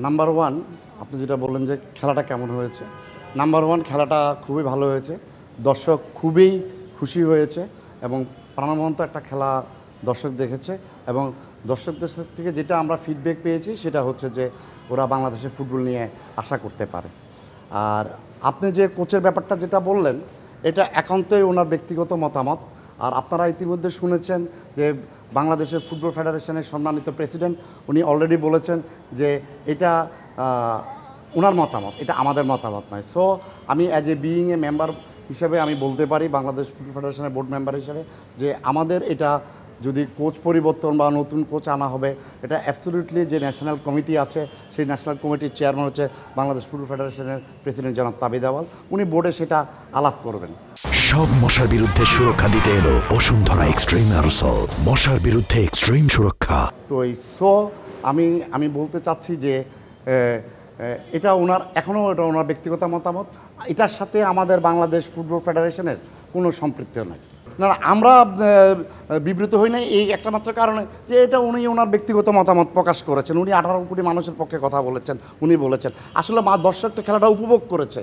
Number one, আপনি যেটা বললেন যে খেলাটা কেমন হয়েছে, নাম্বার ওয়ান খেলাটা খুবই ভালো হয়েছে, দর্শক খুবই খুশি হয়েছে এবং প্রাণবন্ত একটা খেলা দর্শক দেখেছে এবং দর্শকদের থেকে যেটা আমরা ফিডব্যাক পেয়েছি সেটা হচ্ছে যে ওরা বাংলাদেশের ফুটবল নিয়ে আশা করতে পারে। আর আপনি যে কোচের ব্যাপারটা যেটা বললেন এটা একান্তই ওনার ব্যক্তিগত মতামত। আর আপনারা ইতিমধ্যে শুনেছেন যে বাংলাদেশের ফুটবল ফেডারেশনের সম্মানিত প্রেসিডেন্ট উনি অলরেডি বলেছেন যে এটা ওনার মতামত, এটা আমাদের মতামত নয়। সো আমি as a being a member হিসেবে আমি বলতে পারি বাংলাদেশ ফুটবল ফেডারেশনের বোর্ড মেম্বার হিসেবে যে আমাদের এটা যদি কোচ পরিবর্তন বা নতুন কোচ আনা হবে এটা অ্যাবসলিউটলি যে ন্যাশনাল কমিটি আছে সেই ন্যাশনাল কমিটির চেয়ারম্যান হচ্ছে বাংলাদেশ ফুটবল ফেডারেশনের প্রেসিডেন্ট জনাব তাবিদ আওয়াল, উনি বোর্ডে সেটা আলাপ করবেন। সব মশার বিরুদ্ধে সুরক্ষা দিতে এলো বসুন্ধরা এক্সট্রিম অ্যারোসল, মশার বিরুদ্ধে এক্সট্রিম সুরক্ষা। তো এই আমি বলতে চাচ্ছি যে এটা ওনার ব্যক্তিগত মতামত, এটার সাথে আমাদের বাংলাদেশ ফুটবল ফেডারেশনের কোনো সম্পৃক্ত নাই। না আমরা বিবৃত হই নাই এই একটা মাত্র কারণে যে এটা উনি ওনার ব্যক্তিগত মতামত প্রকাশ করেছেন। উনি 18 কোটি মানুষের পক্ষে কথা বলেছেন, উনি বলেছেন আসলে দর্শক তো খেলাটা উপভোগ করেছে,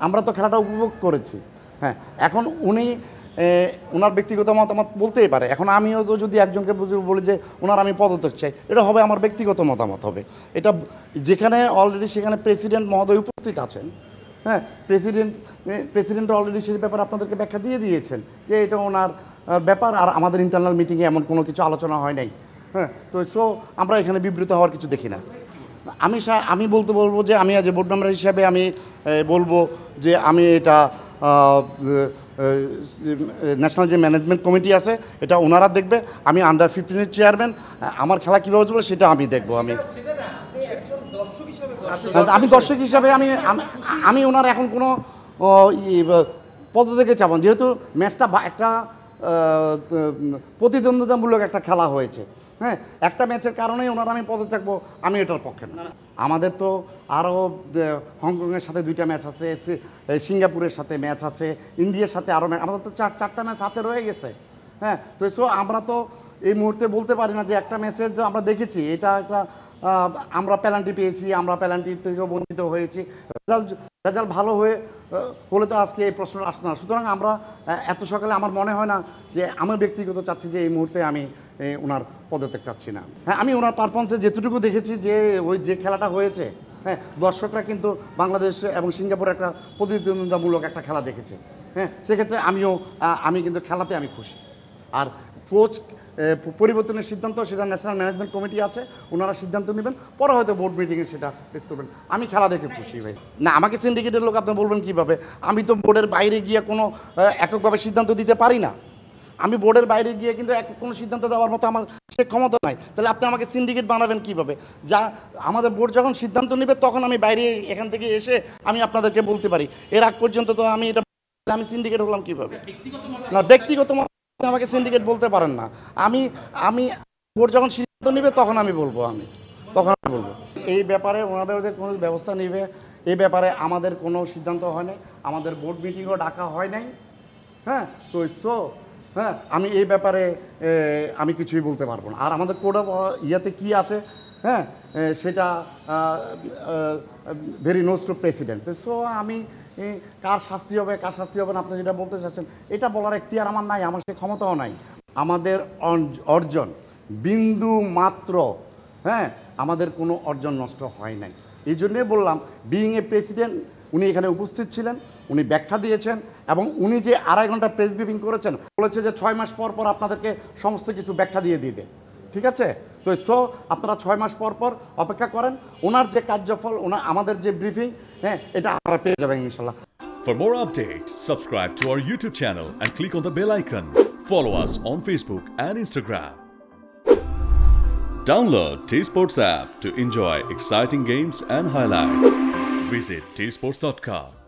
আমরা তো খেলাটা উপভোগ করেছি। হ্যাঁ, এখন উনি ওনার ব্যক্তিগত মতামত বলতেই পারে। এখন আমিও তো যদি একজনকে বলি যে ওনার আমি পদত্যাগ চাই, এটা হবে আমার ব্যক্তিগত মতামত হবে। এটা যেখানে অলরেডি সেখানে প্রেসিডেন্ট মহোদয় উপস্থিত আছেন, হ্যাঁ, প্রেসিডেন্ট অলরেডি সেই ব্যাপারে আপনাদেরকে ব্যাখ্যা দিয়ে দিয়েছেন যে এটা ওনার ব্যাপার, আর আমাদের ইন্টারনাল মিটিংয়ে এমন কোনো কিছু আলোচনা হয় নাই। হ্যাঁ, তো আমরা এখানে বিবৃত হওয়ার কিছু দেখি না। আমি বলবো যে আমি আজ বোর্ড মেম্বার হিসাবে আমি বলবো যে আমি এটা ন্যাশনাল যে ম্যানেজমেন্ট কমিটি আছে এটা ওনারা দেখবে, আমি আন্ডার 15-এর চেয়ারম্যান, আমার খেলা কীভাবে চলবে সেটা আমি দেখবো। আমি দর্শক হিসাবে আমি ওনার এখন কোনো পদত্যাগে চাবো, যেহেতু ম্যাচটা একটা প্রতিদ্বন্দ্বিতামূলক একটা খেলা হয়েছে। হ্যাঁ, একটা ম্যাচের কারণেই ওনারা আমি পদত্যাগ থাকবো, আমি এটার পক্ষে না। আমাদের তো আরও হংকংয়ের সাথে 2টা ম্যাচ আছে, সিঙ্গাপুরের সাথে ম্যাচ আছে, ইন্ডিয়ার সাথে আরও ম্যাচ, আমাদের তো 4টা ম্যাচ হাতে রয়ে গেছে। হ্যাঁ, তো আমরা তো এই মুহূর্তে বলতে পারি না যে একটা ম্যাচের যে আমরা দেখেছি এটা একটা আমরা পেনাল্টি পেয়েছি, আমরা পেনাল্টি থেকেও বঞ্চিত হয়েছি, রেজাল্ট ভালো হলে তো আজকে এই প্রশ্ন আসছে না। সুতরাং আমরা এত সকালে আমার মনে হয় না যে আমি ব্যক্তিগত চাচ্ছি যে এই মুহূর্তে আমি ওনার পদত্যাগ চাচ্ছি না। হ্যাঁ, আমি ওনার পারফরমেন্সে যেটুকু দেখেছি যে যে খেলাটা হয়েছে, হ্যাঁ, দর্শকরা কিন্তু বাংলাদেশ এবং সিঙ্গাপুরের একটা প্রতিদ্বন্দ্বিতামূলক একটা খেলা দেখেছে। হ্যাঁ, সেক্ষেত্রে আমি কিন্তু খেলাতে আমি খুশি। আর কোচ পরিবর্তনের সিদ্ধান্ত সেটা ন্যাশনাল ম্যানেজমেন্ট কমিটি আছে, ওনারা সিদ্ধান্ত নেবেন, পরে হয়তো বোর্ড মিটিংয়ে সেটা পেশ করবেন। আমি খেলা দেখে খুশি ভাই। না, আমাকে সিন্ডিকেটের লোক আপনি বলবেন কীভাবে? আমি তো বোর্ডের বাইরে গিয়ে কোনো এককভাবে সিদ্ধান্ত দিতে পারি না। আমি বোর্ডের বাইরে গিয়ে কিন্তু কোনো সিদ্ধান্ত দেওয়ার মতো আমার সে ক্ষমতা নাই। তাহলে আপনি আমাকে সিন্ডিকেট বানাবেন কীভাবে? যা আমাদের বোর্ড যখন সিদ্ধান্ত নেবে তখন আমি বাইরে এখান থেকে এসে আমি আপনাদেরকে বলতে পারি। এর আগ পর্যন্ত তো আমি সিন্ডিকেট হলাম কীভাবে? না, ব্যক্তিগত আমাকে সিন্ডিকেট বলতে পারেন না। আমি বোর্ড যখন সিদ্ধান্ত নেবে তখন আমি বলবো। এই ব্যাপারে ওনাদের কোনো ব্যবস্থা নেবে এই ব্যাপারে আমাদের কোনো সিদ্ধান্ত হয় নাই, আমাদের বোর্ড মিটিংও ডাকা হয় নাই। হ্যাঁ, তো হ্যাঁ, আমি এই ব্যাপারে আমি কিছুই বলতে পারবো না। আর আমাদের কোড অফ ইয়াতে কী আছে, হ্যাঁ, সেটা very nose to president. So আমি কার শাস্তি হবে না আপনি যেটা বলতে চাচ্ছেন এটা বলার এখতিয়ার আমার নাই, আমার সে ক্ষমতাও নাই। আমাদের অর্জন বিন্দু মাত্র, হ্যাঁ, আমাদের কোনো অর্জন নষ্ট হয় নাই। এই জন্যই বললাম বিইং এ প্রেসিডেন্ট উনি এখানে উপস্থিত ছিলেন, উনি ব্যাখ্যা দিয়েছেন এবং উনি যে 2.5 ঘন্টা প্রেস ব্রিফিং করেছেন, বলেছে যে 6 মাস পর আপনাদেরকে সমস্ত কিছু ব্যাখ্যা দিয়ে দিবে। ঠিক আছে, তো আপনারা 6 মাস পর অপেক্ষা করেন, ওনার যে কার্যফল আমাদের যে ব্রিফিং, হ্যাঁ, এটা আপনারা পেয়ে যাবেন ইনশাল্লাহ। For more updates, subscribe to our YouTube channel and click on the bell icon. Follow us on Facebook and Instagram. Download T-Sports app to enjoy exciting games and highlights. Visit tsports.com.